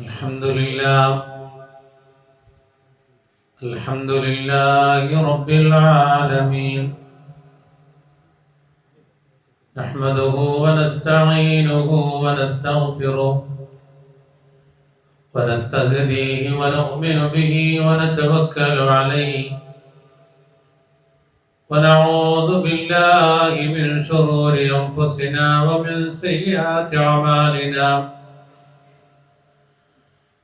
الحمد لله الحمد لله رب العالمين، نحمده ونستعينه ونستغفره ونستهديه ونؤمن به ونتوكل عليه، ونعوذ بالله من شرور أنفسنا ومن سيئات أعمالنا.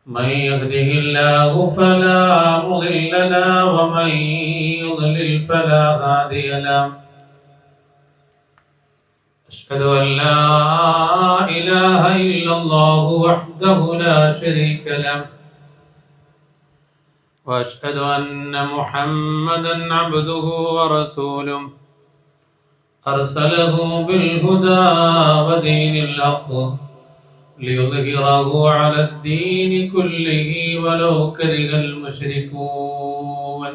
من يهده الله فلا مضل له ومن يضلل فلا هادي له. أشهد أن لا إله إلا الله وحده لا شريك له، وأشهد أن محمدا عبده ورسوله أرسله بالهدى ودين الحق ليظهره على الدين كله ولو كره المشركون.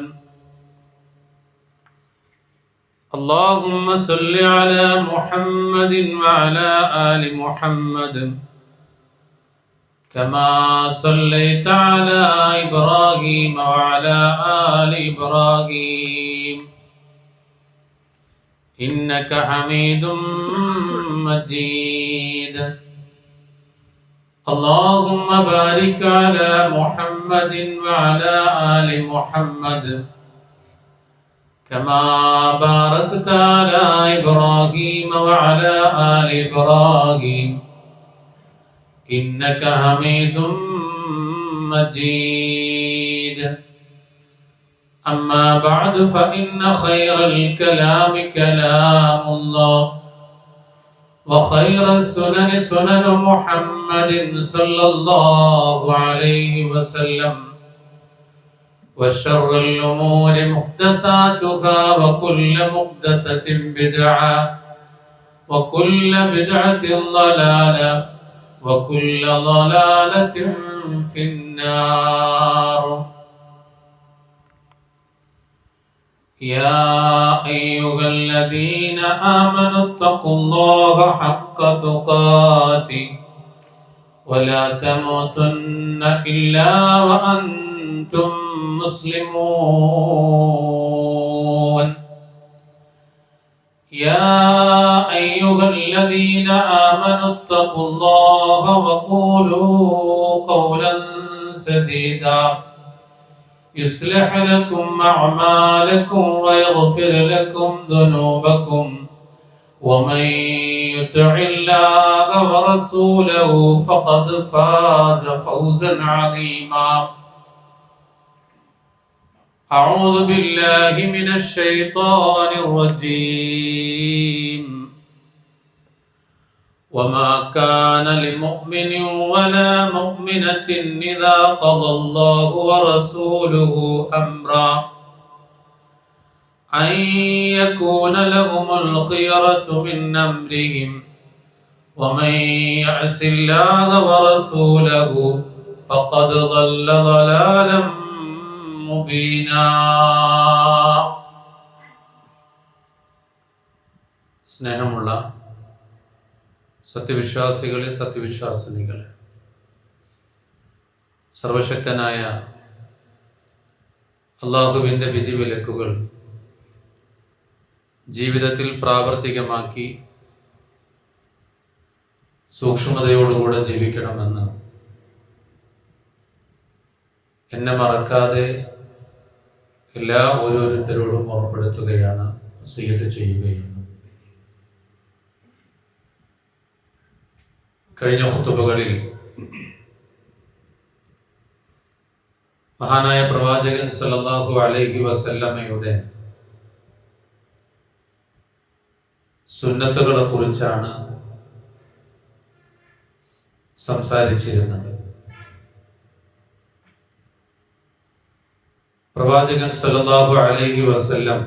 اللهم صل على محمد وعلى آل محمد كما صليت على إبراهيم وعلى آل إبراهيم إنك حميد مجيد. اللهم بارك على محمد وعلى آل محمد كما باركت على إبراهيم وعلى آل إبراهيم إنك حميد مجيد. أما بعد فإن خير الكلام كلام الله، وخير السنن سنن محمد صلى الله عليه وسلم، وشر الأمور محدثاتها وكل محدثة بدعة وكل بدعة ضلالة وكل ضلالة في النار. يا أيها الذين آمنوا اتقوا الله حق تقاته ولا تموتن إلا وأنتم مسلمون. يا أيها الذين آمنوا اتقوا الله وقولوا قولا سديدا يصلح لكم أعمالكم ويغفر لكم ذنوبكم، ومن يطع الله ورسوله فقد فاز فوزا عظيما. أعوذ بالله من الشيطان الرجيم. وما كان لمؤمن ولا مؤمنة إذا قضى الله ورسوله أمرا أن يكون لهم الخيرة من أمرهم، ومن يعص الله ورسوله فقد ضل ضلالا مبينا. സ്നേഹമുള്ള സത്യവിശ്വാസികളെ, സത്യവിശ്വാസിനികളെ, സർവശക്തനായ അള്ളാഹുവിൻ്റെ വിധിവിലക്കുകൾ ജീവിതത്തിൽ പ്രാവർത്തികമാക്കി സൂക്ഷ്മതയോടുകൂടെ ജീവിക്കണമെന്ന് എന്നെ മറക്കാതെ എല്ലാ ഓരോരുത്തരോടും ഓർമ്മപ്പെടുത്തുകയാണ്, വസിയ്യത്ത് ചെയ്യുകയാണ്. കഴിഞ്ഞ ഖുതുബകളിൽ മഹാനായ പ്രവാചകൻ സല്ലല്ലാഹു അലൈഹി വസല്ലമയുടെ സുന്നത്തുകളെ കുറിച്ചാണ് സംസാരിച്ചിരുന്നത്. പ്രവാചകൻ സല്ലല്ലാഹു അലൈഹി വസല്ലം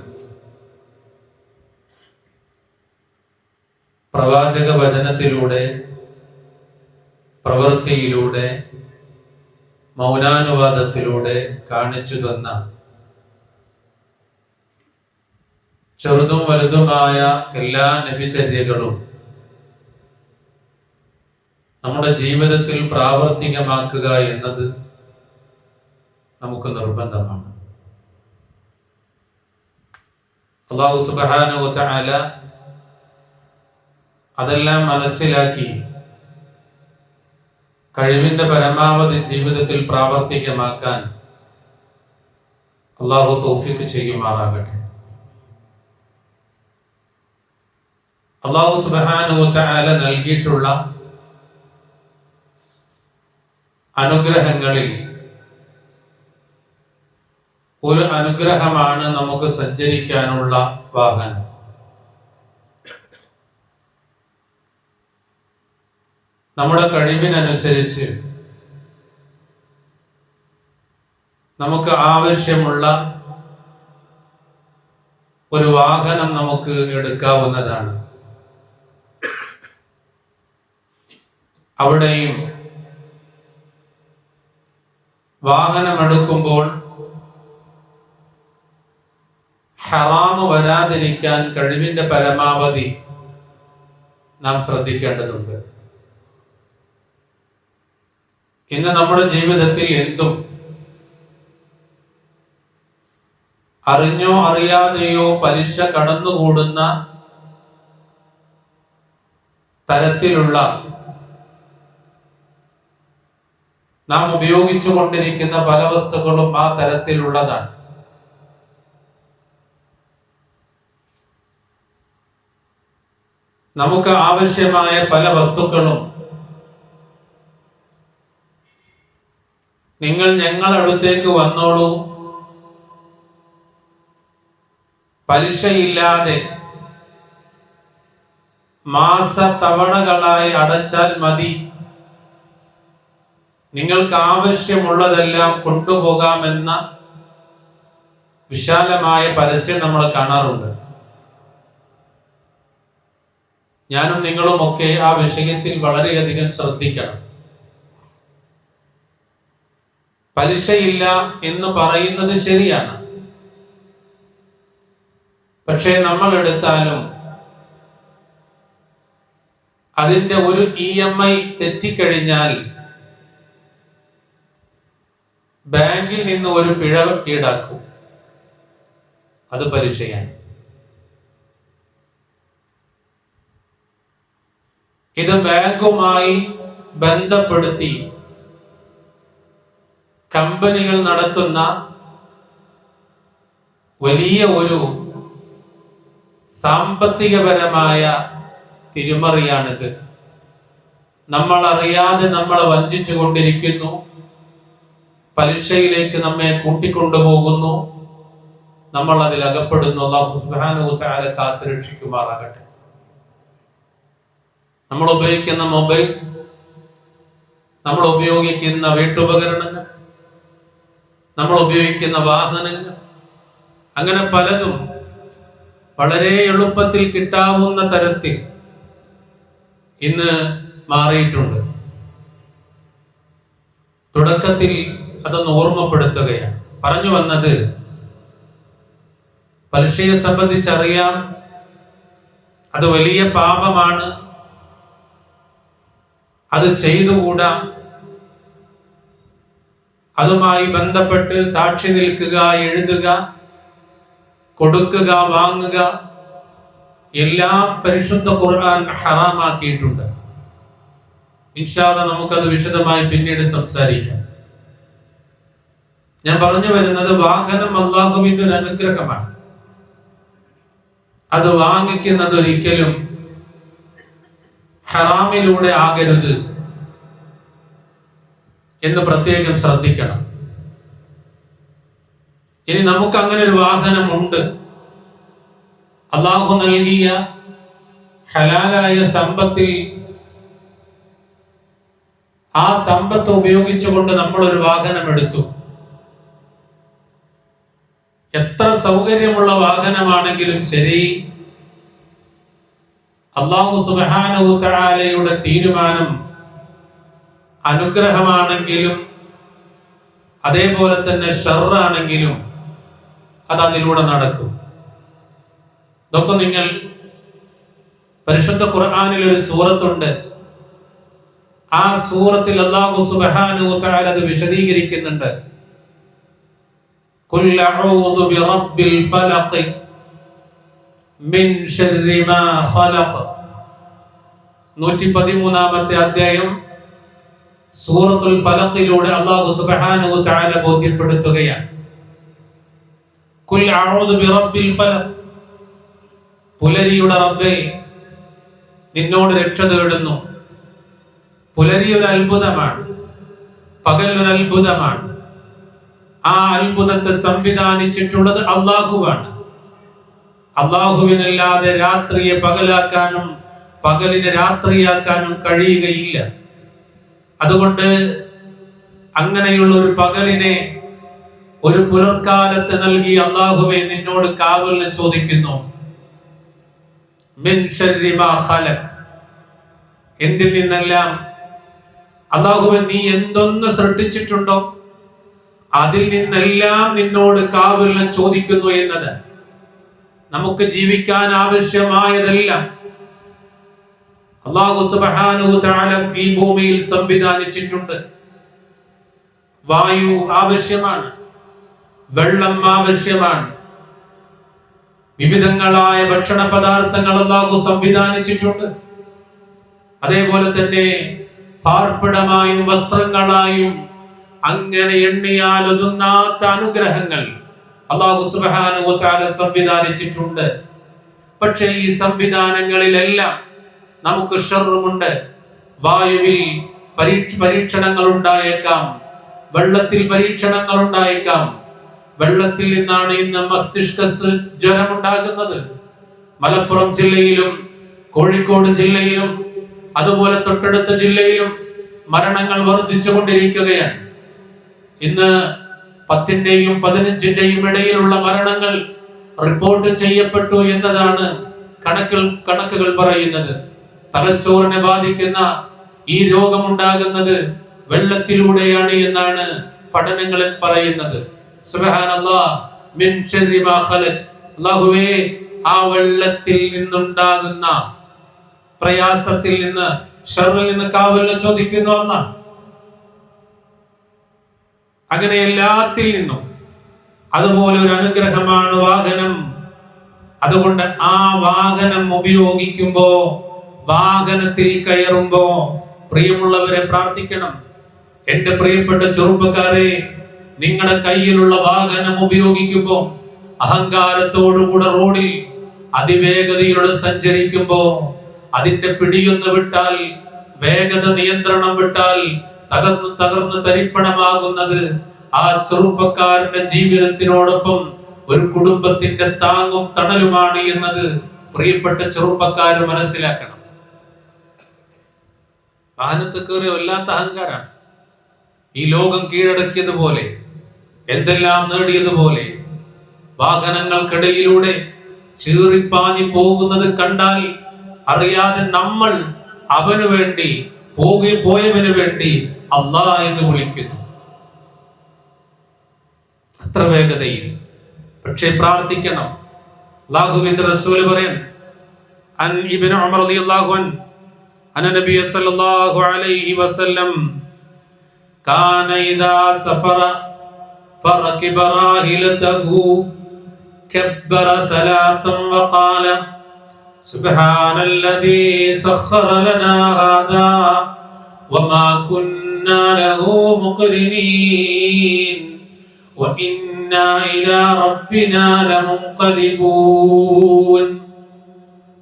പ്രവാചക വചനത്തിലൂടെ, പ്രവൃത്തിയിലൂടെ, മൗനാനുവാദത്തിലൂടെ കാണിച്ചു തന്ന ചെറുതും വലുതുമായ എല്ലാ നബിചര്യകളും നമ്മുടെ ജീവിതത്തിൽ പ്രാവർത്തികമാക്കുക എന്നത് നമുക്ക് നിർബന്ധമാണ്. അല്ലാഹു സുബ്ഹാനഹു വ തആല അതെല്ലാം മനസ്സിലാക്കി കഴിവിന്റെ പരമാവധി ജീവിതത്തിൽ പ്രാവർത്തികമാക്കാൻ അല്ലാഹു തൗഫീഖ് ചെയ്യുമാറാകട്ടെ. അല്ലാഹു സുബ്ഹാനഹു വ തആല നൽകിയിട്ടുള്ള അനുഗ്രഹങ്ങളിൽ ഒരു അനുഗ്രഹമാണ് നമുക്ക് സഞ്ചരിക്കാനുള്ള വാഹനം. നമ്മുടെ കഴിവിനനുസരിച്ച് നമുക്ക് ആവശ്യമുള്ള ഒരു വാഹനം നമുക്ക് എടുക്കാവുന്നതാണ്. അവിടെയും വാഹനമെടുക്കുമ്പോൾ ഹറാമ് വരാതിരിക്കാൻ കഴിവിന്റെ പരമാവധി നാം ശ്രദ്ധിക്കേണ്ടതുണ്ട്. ഇന്ന് നമ്മുടെ ജീവിതത്തിൽ എന്തും അറിഞ്ഞോ അറിയാതെയോ പലിശ കടന്നുകൂടുന്ന തരത്തിലുള്ള നാം ഉപയോഗിച്ചു കൊണ്ടിരിക്കുന്ന പല വസ്തുക്കളും ആ തരത്തിലുള്ളതാണ്. നമുക്ക് ആവശ്യമായ പല വസ്തുക്കളും നിങ്ങൾ ഞങ്ങളടുത്തേക്ക് വന്നോളൂ, പലിശയില്ലാതെ മാസ തവണകളായി അടച്ചാൽ മതി, നിങ്ങൾക്ക് ആവശ്യമുള്ളതെല്ലാം കൊണ്ടുപോകാമെന്ന വിശാലമായ പരസ്യം നമ്മൾ കാണാറുണ്ട്. ഞാനും നിങ്ങളുമൊക്കെ ആ വിഷയത്തിൽ വളരെയധികം ശ്രദ്ധിക്കണം. പലിശയില്ല എന്ന് പറയുന്നത് ശരിയാണ്, പക്ഷേ നമ്മൾ എടുത്താലും അതിന്റെ ഒരു EMI തെറ്റിക്കഴിഞ്ഞാൽ ബാങ്കിൽ നിന്ന് ഒരു പിഴ ഈടാക്കും. അത് പലിശയാണ്. ഇത് ബാങ്കുമായി ബന്ധപ്പെടുത്തി കമ്പനികൾ നടത്തുന്ന വലിയ ഒരു സാമ്പത്തികപരമായ തിരിമറിയാണിത്. നമ്മൾ അറിയാതെ നമ്മളെ വഞ്ചിച്ചു കൊണ്ടിരിക്കുന്നു, പലിശയിലേക്ക് നമ്മെ കൂട്ടിക്കൊണ്ടുപോകുന്നു, നമ്മൾ അതിൽ അകപ്പെടുന്നു. അല്ലാഹു സുബ്ഹാനഹു വ തആല കാത്തുരക്ഷിക്കുമാറാകട്ടെ. നമ്മൾ ഉപയോഗിക്കുന്ന മൊബൈൽ, നമ്മൾ ഉപയോഗിക്കുന്ന വീട്ടുപകരണങ്ങൾ, നമ്മൾ ഉപയോഗിക്കുന്ന വാഹനങ്ങൾ, അങ്ങനെ പലതും വളരെ എളുപ്പത്തിൽ കിട്ടാവുന്ന തരത്തിൽ ഇന്ന് മാറിയിട്ടുണ്ട്. തുടക്കത്തിൽ അതൊന്ന് ഓർമ്മപ്പെടുത്തുകയാണ്. പറഞ്ഞു വന്നത്, പലിശയെ സംബന്ധിച്ചറിയാം, അത് വലിയ പാപമാണ്, അത് ചെയ്തുകൂടാ. അതുമായി ബന്ധപ്പെട്ട് സാക്ഷി നിൽക്കുക, എഴുതുക, കൊടുക്കുക, വാങ്ങുക, എല്ലാം പരിശുദ്ധ ഖുർആൻ ഹറാമാക്കിയിട്ടുണ്ട്. ഇൻഷാ അല്ലാഹ് നമുക്കത് വിശദമായി പിന്നീട് സംസാരിക്കാം. ഞാൻ പറഞ്ഞു വരുന്നത്, വാഹനം അല്ലാഹുവിന്റെ ഒരു അനുഗ്രഹമാണ്. അത് വാങ്ങിക്കുന്നത് ഒരിക്കലും ഹറാമിലൂടെ ആകരുത് എന്ന് പ്രത്യേകം ശ്രദ്ധിക്കണം. ഇനി നമുക്ക് അങ്ങനെ ഒരു വാഹനമുണ്ട്, അല്ലാഹു നൽകിയ ഹലാലായ സമ്പത്തിൽ ആ സമ്പത്ത് ഉപയോഗിച്ചുകൊണ്ട് നമ്മൾ ഒരു വാഹനം എടുത്തു. എത്ര സൗകര്യമുള്ള വാഹനമാണെങ്കിലും ശരി, അല്ലാഹു സുബ്ഹാനഹു വ തആലയുടെ തീരുമാനം അനുഗ്രഹമാണെങ്കിലും അതേപോലെ തന്നെ ഷർറാണെങ്കിലും അത് അതിലൂടെ നടക്കും. ഇതൊക്കെ നിങ്ങൾ പരിശുദ്ധ ഖുർആനിൽ ഒരു സൂറത്തുണ്ട്, ആ സൂറത്തിൽ അല്ലാഹു സുബ്ഹാനഹു വ തആല അത് വിശദീകരിക്കുന്നുണ്ട്. ഖുൽ അഊദു ബിറബ്ബിൽ ഫലഖ് മിൻ ശർരി മാ ഖലഖ്. 113-ാമത്തെ അധ്യായം സൂറത്തുൽ ഫലഖിലൂടെ അല്ലാഹു സുബ്ഹാനഹു വ തആല ബോധ്യപ്പെടുത്തുകയാണ്. ഖുൽ അഊദു ബിറബ്ബിൽ ഫലഖ്, പുലരിയുടെ റബ്ബേ, നിന്നോട് രക്ഷ തേടുന്നു. പുലരി ഒരു അത്ഭുതമാണ്, പകൽ ഒരു അത്ഭുതമാണ്. ആ അത്ഭുതത്തെ സംവിധാനിച്ചിട്ടുള്ളത് അല്ലാഹുവാണ്. അല്ലാഹുവിനല്ലാതെ രാത്രിയെ പകലാക്കാനും പകലിനെ രാത്രിയാക്കാനും കഴിയുകയില്ല. അതുകൊണ്ട് അങ്ങനെയുള്ള ഒരു പകലിനെ ഒരു പുലർക്കാലത്ത് നൽകി അല്ലാഹുവേ നിന്നോട് കാവലിനെ ചോദിക്കുന്നു. മിൻ ശർരി മാ ഖലഖ്, എന്തിൽ നിന്നെല്ലാം? അല്ലാഹുവേ, നീ എന്തൊന്ന് സൃഷ്ടിച്ചിട്ടുണ്ടോ അതിൽ നിന്നെല്ലാം നിന്നോട് കാവലിനെ ചോദിക്കുന്നു എന്നത്. നമുക്ക് ജീവിക്കാൻ ആവശ്യമായതെല്ലാം അല്ലാഹു സുബ്ഹാനഹു വ തആല ഈ ഭൂമിയിൽ സംവിധാനിച്ചിട്ടുണ്ട്. വായു ആവശ്യമാണ്, വെള്ളം ആവശ്യമാണ്, വിവിധങ്ങളായ ഭക്ഷണ പദാർത്ഥങ്ങൾ അല്ലാഹു സംവിധാനിച്ചിട്ടുണ്ട്. അതേപോലെ തന്നെ പാർപ്പിടമായും വസ്ത്രങ്ങളായും അങ്ങനെ എണ്ണിയാൽ ഒതുങ്ങാത്ത അനുഗ്രഹങ്ങൾ അല്ലാഹു സുബ്ഹാനഹു വ തആല സംവിധാനിച്ചിട്ടുണ്ട്. പക്ഷേ ഈ സംവിധാനങ്ങളിലെല്ലാം നമുക്ക് ഷർറുമുണ്ട്. വായുവിൽ പരീക്ഷണങ്ങൾ ഉണ്ടായേക്കാം, വെള്ളത്തിൽ പരീക്ഷണങ്ങൾ ഉണ്ടായേക്കാം. വെള്ളത്തിൽ നിന്നാണ് ഇന്ന് മസ്തിഷ്ക ജ്വരം ഉണ്ടാകുന്നത്. മലപ്പുറം ജില്ലയിലും കോഴിക്കോട് ജില്ലയിലും അതുപോലെ തൊട്ടടുത്ത ജില്ലയിലും മരണങ്ങൾ വർദ്ധിച്ചുകൊണ്ടിരിക്കുകയാണ്. ഇന്ന് 10ന്റെയും 15ന്റെയും ഇടയിലുള്ള മരണങ്ങൾ റിപ്പോർട്ട് ചെയ്യപ്പെട്ടു എന്നതാണ് കണക്കുകൾ പറയുന്നത്. തലച്ചോറിനെ ബാധിക്കുന്ന ഈ രോഗമുണ്ടാകുന്നത് വെള്ളത്തിലൂടെയാണ് എന്നാണ് പഠനങ്ങളിൽ പറയുന്നത്. സുബ്ഹാനല്ലാഹ്, മിൻ ശർരി മാ ഖലഖ്, അല്ലാഹുവേ, ആ വെള്ളത്തിൽ നിന്നുണ്ടാകുന്ന പ്രയാസത്തിൽ നിന്ന്, ഷർറിൽ നിന്ന് കാവലിനെ ചോദിക്കുന്നു അല്ലാഹ്. അങ്ങനെ എല്ലാത്തിൽ നിന്നും. അതുപോലെ ഒരു അനുഗ്രഹമാണ് വാഹനം. അതുകൊണ്ട് ആ വാഹനം ഉപയോഗിക്കുമ്പോ, വാഹനത്തിൽ കയറുമ്പോ പ്രിയമുള്ളവരെ പ്രാർത്ഥിക്കണം. എന്റെ പ്രിയപ്പെട്ട ചെറുപ്പക്കാരെ, നിങ്ങളുടെ കയ്യിലുള്ള വാഹനം ഉപയോഗിക്കുമ്പോ അഹങ്കാരത്തോടുകൂടെ റോഡിൽ അതിവേഗതയോടെ സഞ്ചരിക്കുമ്പോ അതിന്റെ പിടിയൊന്ന് വിട്ടാൽ, വേഗത നിയന്ത്രണം വിട്ടാൽ തകർന്ന് തരിപ്പണമാകുന്നത് ആ ചെറുപ്പക്കാരന്റെ ജീവിതത്തിനോടൊപ്പം ഒരു കുടുംബത്തിന്റെ താങ്ങും തണലുമാണ് എന്നത് പ്രിയപ്പെട്ട ചെറുപ്പക്കാർ മനസ്സിലാക്കണം. വാഹനത്ത് കയറിയ വല്ലാത്ത അഹങ്കാരാണ്. ഈ ലോകം കീഴടക്കിയതുപോലെ, എന്തെല്ലാം നേടിയതുപോലെ വാഹനങ്ങൾക്കിടയിലൂടെ ചീറിപ്പാഞ്ഞു പോകുന്നത് കണ്ടാൽ അറിയാതെ നമ്മൾ അവന് വേണ്ടി പോയവന് വേണ്ടി അല്ലാഹ് എന്ന് വിളിക്കുന്നു. അത്ര വേഗതയിൽ. പക്ഷേ പ്രാർത്ഥിക്കണം. അല്ലാഹുവിന്റെ റസൂൽ പറയാൻ, അൻ ഇബ്നു ഉമർ റളിയല്ലാഹു അൻഹു അന്ന നബി സല്ലല്ലാഹു അലൈഹി വസല്ലം കാന ഇദാ സഫറ ഫറകിബ റാഹിലതഹു കബ്ബറ സലാസൻ വഖാല സുബ്ഹാനല്ലദീ സഖറ ലനാ ഹാദാ വമാ കുന്നാ ലഹു മുഖ്രിനീൻ വഇന്നാ ഇലാ റബ്ബിനാ ലമുൻഖലിബൂൻ.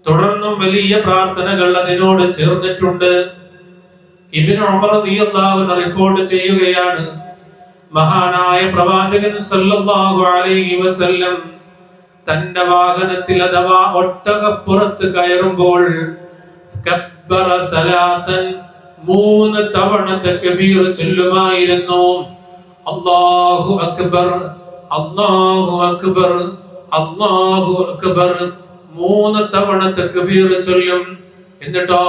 തുടർന്നും വലിയ പ്രാർത്ഥനകൾ അതിനോട് ചേർന്നിട്ടുണ്ട്. ഇബ്നു ഉമർ റളിയല്ലാഹു അൻഹു റിപ്പോർട്ട് ചെയ്യുകയാണ്, മഹാനായ പ്രവാചകൻ സല്ലല്ലാഹു അലൈഹി വസല്ലം തന്റെ വാഹനത്തിൽ അഥവാ ഒട്ടകപ്പുറത്ത് കയറുമ്പോൾ കബ്ബറ സലാസൻ, 3 തവണ തക്ബീർ ചൊല്ലുമായിരുന്നു. അല്ലാഹു അക്ബർ, അല്ലാഹു അക്ബർ, അല്ലാഹു അക്ബർ, 3 തവണ തക്ബീർ ചൊല്ലും. എന്നിട്ടോ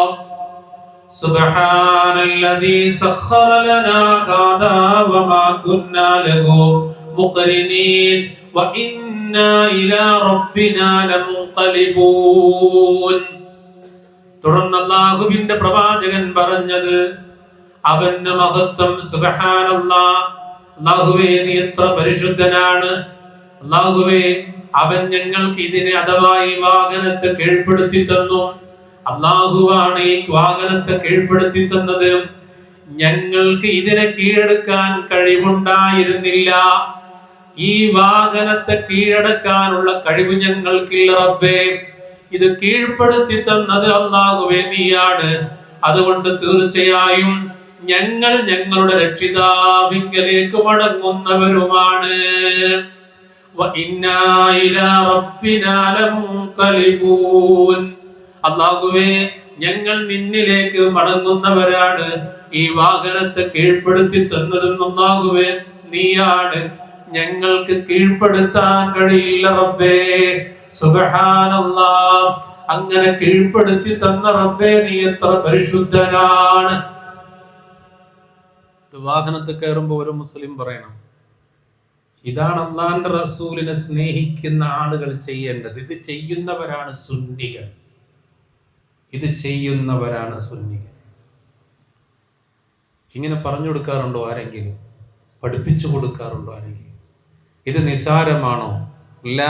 സുബ്ഹാനല്ലദീ സഖറ ലനാ ഹാദാ വമാ കുന്നാ ലഹു മുഖ്രിനീൻ വഇന്നാ ഇലാ റബ്ബിനാ ലമുൻഖലിബൂൻ. തുടർന്ന് അല്ലാഹുവിന്റെ പ്രവാചകൻ പറഞ്ഞത്, അവന്റെ മഹത്വം സുബ്ഹാനല്ലാഹ്. അല്ലാഹുവേ നീ എത്ര പരിശുദ്ധനാണ്. അല്ലാഹുവേ അവൻ ഞങ്ങൾക്ക് ഇതിനെ അഥവാ ഈ വാഹനത്തെ കീഴ്പ്പെടുത്തി തന്നു. അല്ലാഹുവാണ് ഈ വാഹനത്തെ കീഴ്പ്പെടുത്തി തന്നത്. ഞങ്ങൾക്ക് ഇതിനെ കീഴടക്കാൻ കഴിവുണ്ടായിരുന്നില്ല. ഈ വാഹനത്തെ കീഴടക്കാനുള്ള കഴിവ് ഞങ്ങൾക്കില്ല റബ്ബേ. ഇത് കീഴ്പ്പെടുത്തി തന്നത് അല്ലാഹുവേ നീയാണ്. അതുകൊണ്ട് തീർച്ചയായും ഞങ്ങൾ ഞങ്ങളുടെ രക്ഷിതാവിങ്കലേക്ക് മടങ്ങുന്നവരുമാണ്. അല്ലാഹുവേ ഞങ്ങൾ നിന്നിലേക്ക് മടങ്ങുന്നവരാണ്. ഈ വാഹനത്തെ കീഴ്പ്പെടുത്തി തന്നതും അല്ലാഹുവേ നീയാണ്. ഞങ്ങൾക്ക് കീഴ്പ്പെടുത്താൻ കഴിയില്ല റബ്ബേ. സുബ്ഹാനല്ലാഹ്. അങ്ങനെ കീഴ്പ്പെടുത്തി തന്ന റബ്ബേ നീ എത്ര പരിശുദ്ധനാണ്. വാഹനത്തിൽ കയറുമ്പോൾ ഒരു മുസ്ലിം പറയണം, ഇതാണ് അല്ലാഹുവിന്റെ റസൂലിനെ സ്നേഹിക്കുന്ന ആളുകൾ ചെയ്യേണ്ടത്. ഇത് ചെയ്യുന്നവരാണ് സുന്നികൾ. ഇത് ചെയ്യുന്നവരാണ് സുന്നികൾ. ഇങ്ങനെ പറഞ്ഞു കൊടുക്കാറുണ്ടോ ആരെങ്കിലും? പഠിപ്പിച്ചു കൊടുക്കാറുണ്ടോ ആരെങ്കിലും? ഇത് നിസാരമാണോ? ഇല്ല,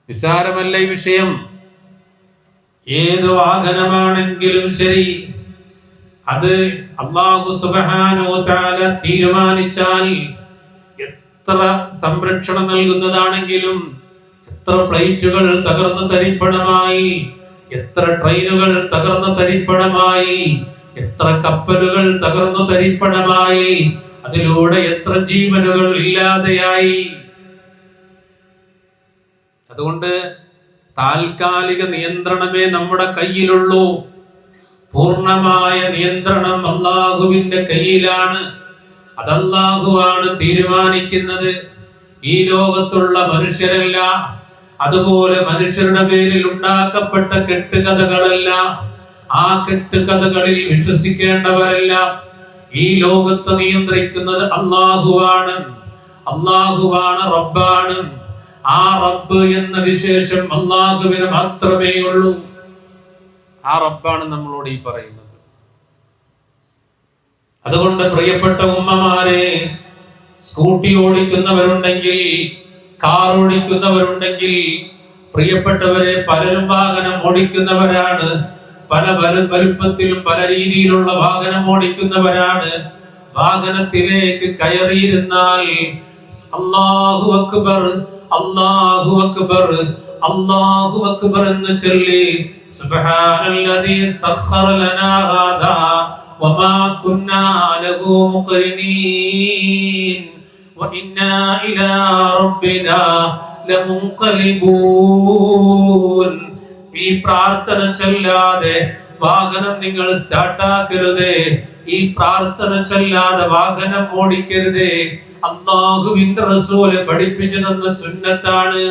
നിസാരമല്ല ഈ വിഷയം. ഏത് വാഹനമാണെങ്കിലും ശരി, അത് അല്ലാഹു സുബ്ഹാനഹു വ തആല തീരുമാനിച്ചാൽ എത്ര സംരക്ഷണം നൽകുന്നതാണെങ്കിലും, എത്ര ഫ്ലൈറ്റുകൾ തകർന്നു തരിപ്പണമായി, എത്ര ട്രെയിനുകൾ തകർന്നു തരിപ്പണമായി, എത്ര കപ്പലുകൾ തകർന്നു തരിപ്പണമായി, അതിലൂടെ എത്ര ജീവനുകൾ ഇല്ലാതെയായി. അതുകൊണ്ട് താൽക്കാലിക നിയന്ത്രണമേ നമ്മുടെ കയ്യിലുള്ളൂ. പൂർണ്ണമായ നിയന്ത്രണം അല്ലാഹുവിന്റെ കയ്യിലാണ്. അത് അല്ലാഹുവാണ് തീരുമാനിക്കുന്നത്. ഈ ലോകത്തുള്ള മനുഷ്യരല്ല, അതുപോലെ മനുഷ്യരുടെ പേരിൽ ഉണ്ടാക്കപ്പെട്ട കെട്ടുകഥകളല്ല, ആ കെട്ടുകഥകളിൽ വിശ്വസിക്കേണ്ടവരല്ല. ഈ ലോകത്തെ നിയന്ത്രിക്കുന്നത് അല്ലാഹുവാണ്. അല്ലാഹുവാണ് റബ്ബാണ്. ആ റബ്ബ് എന്ന വിശേഷം അല്ലാഹുവിന് മാത്രമേ ഉള്ളൂ. ആ റബ്ബാണ് നമ്മളോട് ഈ പറയുന്നത്. അതുകൊണ്ട് പ്രിയപ്പെട്ട ഉമ്മമാരെ, സ്കൂട്ടി ഓടിക്കുന്നവരുണ്ടെങ്കിൽ, കാർ ഓടിക്കുന്നവരുണ്ടെങ്കിൽ, പ്രിയപ്പെട്ടവരെ, പലരും വാഹനം ഓടിക്കുന്നവരാണ്. പല വലുപ്പത്തിലും പല രീതിയിലുള്ള വാഹനം ഓടിക്കുന്നവരാണ്. വാഹനത്തിലേക്ക് കയറിയിരുന്നാൽ അല്ലാഹു അക്ബർ, അല്ലാഹു അക്ബർ, അല്ലാഹു അക്ബർ എന്ന് ചൊല്ലി സുബ്ഹാനല്ലദീ സഖറ ലനാ ഹാദാ വമാ കുന്നാ ലഹു മുഖ്രിനീൻ വഇന്നാ ഇലാ റബ്ബിനാ ലമുൻഖലിബൂൻ. ഈ പ്രാർത്ഥന ചൊല്ലാതെ വാഹനം നിങ്ങൾ സ്റ്റാർട്ടാക്കരുതേ. ഈ പ്രാർത്ഥന ചൊല്ലാതെ വാഹനം ഓടിക്കരുതേ. അല്ലാഹുവിന്റെ റസൂൽ പഠിപ്പിച്ചു തന്ന സുന്നത്താണ്.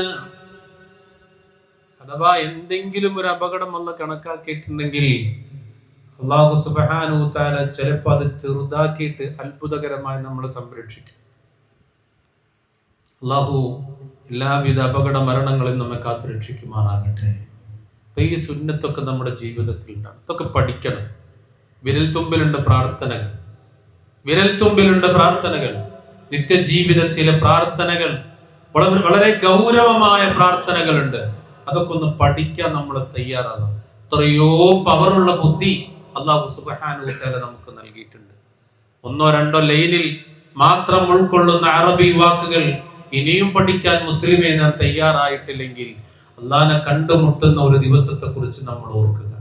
അഥവാ എന്തെങ്കിലും ഒരു അപകടം വന്ന് കണക്കാക്കിയിട്ടുണ്ടെങ്കിൽ അല്ലാഹു സുബ്ഹാനഹു വ തആല ചിലപ്പോൾ അത് ചെറുതാക്കിയിട്ട് അത്ഭുതകരമായി നമ്മളെ സംരക്ഷിക്കും. അല്ലാഹു എല്ലാവിധ അപകട മരണങ്ങളിൽ നമ്മെ കാത്തുരക്ഷിക്കുമാറാകട്ടെ. അപ്പൊ ഈ സുന്നത്തൊക്കെ നമ്മുടെ ജീവിതത്തിൽ ഉണ്ടാകും. ഇതൊക്കെ പഠിക്കണം. വിരൽത്തുമ്പിലുണ്ട് പ്രാർത്ഥനകൾ, വിരൽത്തുമ്പിലുണ്ട് പ്രാർത്ഥനകൾ. നിത്യജീവിതത്തിലെ പ്രാർത്ഥനകൾ, വളരെ ഗൗരവമായ പ്രാർത്ഥനകളുണ്ട്. അതൊക്കെ ഒന്ന് പഠിക്കാൻ നമ്മൾ തയ്യാറാകണം. എത്രയോ പവറുള്ള ബുദ്ധി അല്ലാഹു സുബ്ഹാനഹു വ തആല നമുക്ക് നൽകിയിട്ടുണ്ട്. ഒന്നോ രണ്ടോ ലൈനിൽ മാത്രം ഉൾക്കൊള്ളുന്ന അറബി വാക്കുകൾ ഇനിയും പഠിക്കാൻ മുസ്ലിമേ നാം തയ്യാറായിട്ടില്ലെങ്കിൽ അല്ലാഹനെ കണ്ടുമുട്ടുന്ന ഒരു ദിവസത്തെ കുറിച്ച് നമ്മൾ ഓർക്കുക.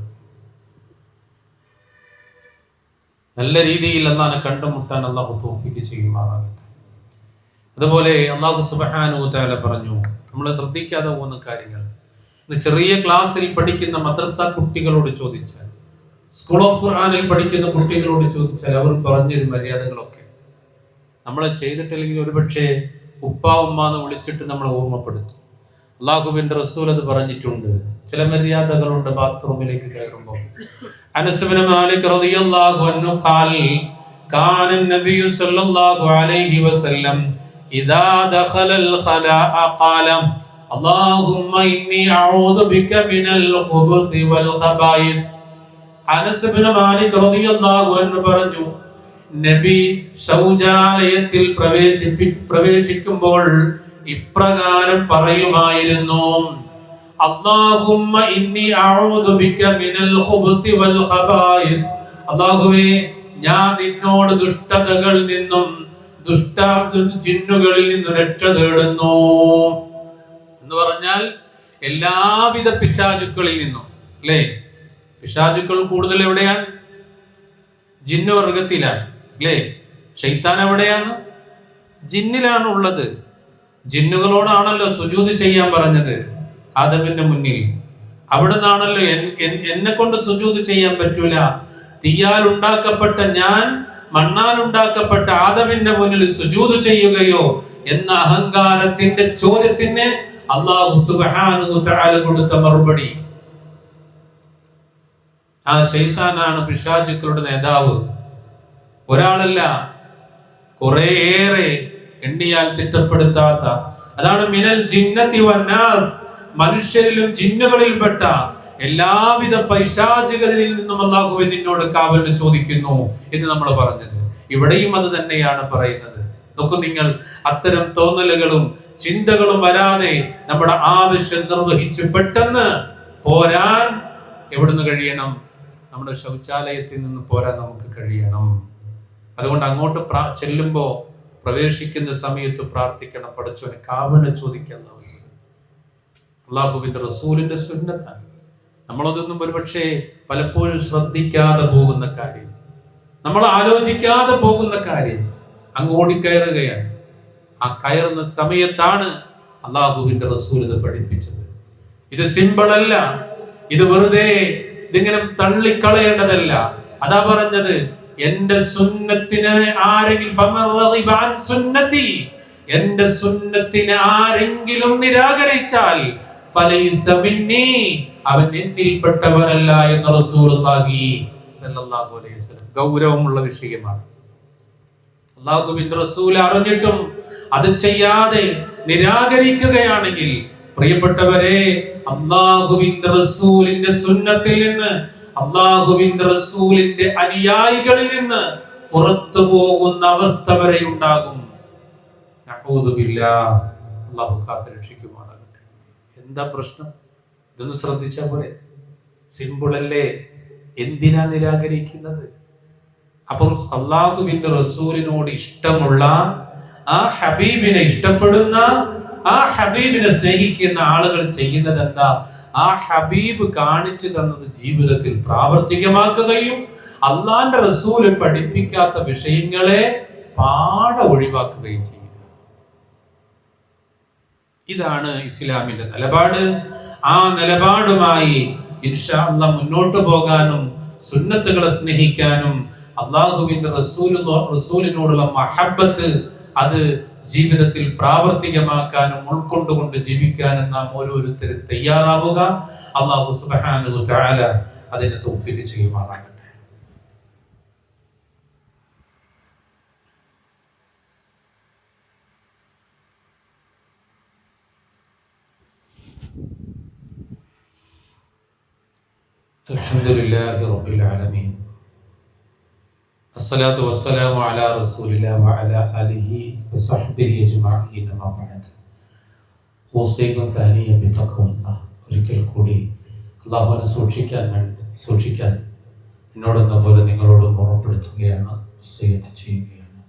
നല്ല രീതിയിൽ അല്ലാഹനെ കണ്ടുമുട്ടാൻ അല്ലാഹു തൗഫീഖ് ചെയ്യുമാറാകട്ടെ. അതുപോലെ അല്ലാഹു സുബ്ഹാനഹു വ തആല പറഞ്ഞു, നമ്മൾ ശ്രദ്ധിക്കാതെ പോകുന്ന കാര്യങ്ങൾ. ചെറിയ ക്ലാസ്സിൽ പഠിക്കുന്ന മദ്രസ കുട്ടികളോട് ചോദിച്ചാൽ, സ്കൂൾ ഓഫ് ഖുർആനിൽ പഠിക്കുന്ന കുട്ടികളോട് ചോദിച്ചാൽ അവർ പറഞ്ഞൊരു മര്യാദകളൊക്കെ നമ്മൾ ചെയ്തിട്ടില്ലെങ്കിൽ ഒരുപക്ഷെ ഉപ്പാ ഉമ്മ എന്ന് വിളിച്ചിട്ട് നമ്മളെ ഓർമ്മപ്പെടുത്തും. അല്ലാഹുവിന്റെ റസൂൽ അത് പറഞ്ഞിട്ടുണ്ട്. ചില മര്യാദകളുണ്ട് ബാത്റൂമിലേക്ക് കയറുമ്പോൾ. അനസ് ഇബ്നു മാലിക് റളിയല്ലാഹു അൻഹു ഖാൽ കാന നബിയു സല്ലല്ലാഹു അലൈഹി വസല്ലം ഇദാ ദഖലൽ ഖലാഅ ഖാല അല്ലാഹുമ്മ ഇന്നി അഊദു ബിക മിനൽ ഖുബുസി വൽ ഖബായിസ്. അനസ് ഇബ്നു മാലിക് റളിയല്ലാഹു അൻഹു പറഞ്ഞു, നബി ശൗചാലയത്തിൽ പ്രവേശിക്കുമ്പോൾ ഇപ്രകാരം പറയുമായിരുന്നു: അല്ലാഹുമ്മ ഇന്നി അഊദു ബിക മിനൽ ഖുബ്സി വൽ ഖബായിസ്. അല്ലാഹുവേ, ഞാൻ നിന്നോട് ദുഷ്ടതകളിൽ നിന്നും ജിന്നുകളിൽ നിന്നും രക്ഷ തേടുന്നു എന്ന് പറഞ്ഞാൽ എല്ലാവിധ പിശാചുക്കളിൽ നിന്നും. അല്ലേ? പിശാചുക്കൾ കൂടുതൽ എവിടെയാണ്? ജിന്നു വർഗത്തിലാണ്. അല്ലേ? ശൈത്താൻ എവിടെയാണ്? ജിന്നിലാണ് ഉള്ളത്. ജിന്നുകളോടാണല്ലോ സുജൂദ് ചെയ്യാൻ പറഞ്ഞത് ആദമിന്റെ മുന്നിൽ. അവിടെ നിന്നാണല്ലോ എന്നെ കൊണ്ട് സുജൂദ് ചെയ്യാൻ പറ്റൂല, തീയാൽ ഉണ്ടാക്കപ്പെട്ട ഞാൻ മണ്ണാൽ ഉണ്ടാക്കപ്പെട്ട ആദമിന്റെ മുന്നിൽ സുജൂദ് ചെയ്യുകയോ എന്ന അഹങ്കാരത്തിന്റെ ചോദ്യത്തിന് അല്ലാഹു സുബ്ഹാനഹു വ തആല കൊടുത്ത മറുപടി. ആ ശൈത്താനാണ് പിശാചുക്കളുടെ നേതാവ്. ഒരാളല്ല, കുറേയേറെ എണ്ണിയാൽ തിട്ടപ്പെടുത്താത്ത. അതാണ് മിനൽ ജിന്നതി വന്നാസ്, മനുഷ്യരിലും ജിന്നുകളിൽപ്പെട്ട എല്ലാവിധ പൈശാചികതയിൽ നിന്നും അല്ലാഹുവേ നിന്നോട് കാവലിന് ചോദിക്കുന്നു എന്ന് നമ്മൾ പറഞ്ഞത്. ഇവിടെയും അത് തന്നെയാണ് പറയുന്നത്. നോക്കൂ നിങ്ങൾ, അത്തരം തോന്നലുകളും ചിന്തകളും വരാതെ നമ്മുടെ ആവശ്യം നിർവഹിച്ച് പെട്ടെന്ന് പോരാൻ എവിടുന്ന് കഴിയണം? നമ്മുടെ ശൗചാലയത്തിൽ നിന്ന് പോരാൻ നമുക്ക് കഴിയണം. അതുകൊണ്ട് അങ്ങോട്ട് ചെല്ലുമ്പോ പ്രവേശിക്കുന്ന സമയത്ത് പ്രാർത്ഥിക്കണം, പടച്ചോനെ കാവലിന് ചോദിക്കാൻ. അല്ലാഹുവിന്റെ റസൂലിന്റെ സുന്നത്താണ്. നമ്മളതൊന്നും ഒരുപക്ഷെ പലപ്പോഴും ശ്രദ്ധിക്കാതെ പോകുന്ന കാര്യം, നമ്മൾ ആലോചിക്കാതെ പോകുന്ന കാര്യം. അങ്ങ് ഓടിക്കയറുകയാണ്. ആ കയറുന്ന സമയത്താണ് അല്ലാഹുവിന്റെ റസൂൽ ഇത് പഠിപ്പിച്ചത്. ഇത് സിമ്പിൾ അല്ല, ഇത് വെറുതെ ഇതിങ്ങനെ തള്ളിക്കളയേണ്ടതല്ല. അതാ പറഞ്ഞത്, എന്റെ സുന്നത്തിനെ എന്റെ സുന്നത്തിനെ ആരെങ്കിലും നിരാകരിച്ചാൽ അവൻ എന്നിൽപ്പെട്ടവനല്ല എന്ന് റസൂലുള്ളാഹി സ്വല്ലല്ലാഹു അലൈഹി വസല്ലം. ഗൗരവമുള്ള വിഷയമാണ്. അല്ലാഹുവിന്റെ റസൂൽ അറിഞ്ഞിട്ടും അത് ചെയ്യാതെ നിരാകരിക്കുകയാണെങ്കിൽ, പ്രിയപ്പെട്ടവരെ, അല്ലാഹുവിന്റെ റസൂലിന്റെ സുന്നത്തിൽ നിന്ന്, അല്ലാഹുവിന്റെ റസൂലിന്റെ അനുയായികളിൽ നിന്ന് പുറത്തു പോകുന്ന അവസ്ഥ വരെ ഉണ്ടാകും. നഊദു ബില്ലാഹ്. അല്ലാഹു കാത്ത് രക്ഷിക്കുമാറാകട്ടെ. എന്താ പ്രശ്നം? ഇതൊന്ന് ശ്രദ്ധിച്ചാൽ പോലെ. സിമ്പിൾ അല്ലേ? എന്തിനാ നിരാകരിക്കുന്നത്? അപ്പോൾ അല്ലാഹുവിന്റെ റസൂലിനോട് ഇഷ്ടമുള്ള, ആ ഹബീബിനെ ഇഷ്ടപ്പെടുന്ന, ആ ഹബീബിനെ സ്നേഹിക്കുന്ന ആളുകൾ ചെയ്യുന്നത് എന്താ? ആ ഹബീബ് കാണിച്ചു തന്നത് ജീവിതത്തിൽ പ്രാവർത്തികമാക്കുകയും അള്ളാന്റെ റസൂല് പഠിപ്പിക്കാത്ത വിഷയങ്ങളെ പാടെ ഒഴിവാക്കുകയും ചെയ്യുക. ഇതാണ് ഇസ്ലാമിന്റെ നിലപാട്. ആ നിലപാടുമായി ഇൻഷാ അല്ലാഹ് മുന്നോട്ട് പോകാനും സുന്നത്തുകളെ സ്നേഹിക്കാനും അല്ലാഹുവിന്റെ റസൂലിനോടുള്ള മഹബ്ബത്ത് അത് ജീവിതത്തിൽ പ്രാവർത്തികമാക്കാനും ഉൾക്കൊണ്ടുകൊണ്ട് ജീവിക്കാനും നാം ഓരോരുത്തരും തയ്യാറാവുക. അല്ലാഹു സുബ്ഹാനഹു വ തആല അതിനെ തൗഫീഖ് ചെയ്യുമാറാകട്ടെ. അൽഹംദുലില്ലാഹി റബ്ബിൽ ആലമീൻ. അസ്സലാത്തു വസ്സലാമു അലാ റസൂലില്ലാഹി വഅലാ ആലിഹി വസഹ്ബിഹി അജ്മഈൻ. അമ്മാ ബഅദ്. ഊസീകും സാനിയ ബിതഖ്വല്ലാഹ്. ഒരിക്കൽ കൂടി അല്ലാഹുവിനെ സൂക്ഷിക്കാൻ എന്നോടെന്ന പോലെ നിങ്ങളോടും ഓർമ്മപ്പെടുത്തുകയാണ്, വസിയത്ത് ചെയ്യുകയാണ്.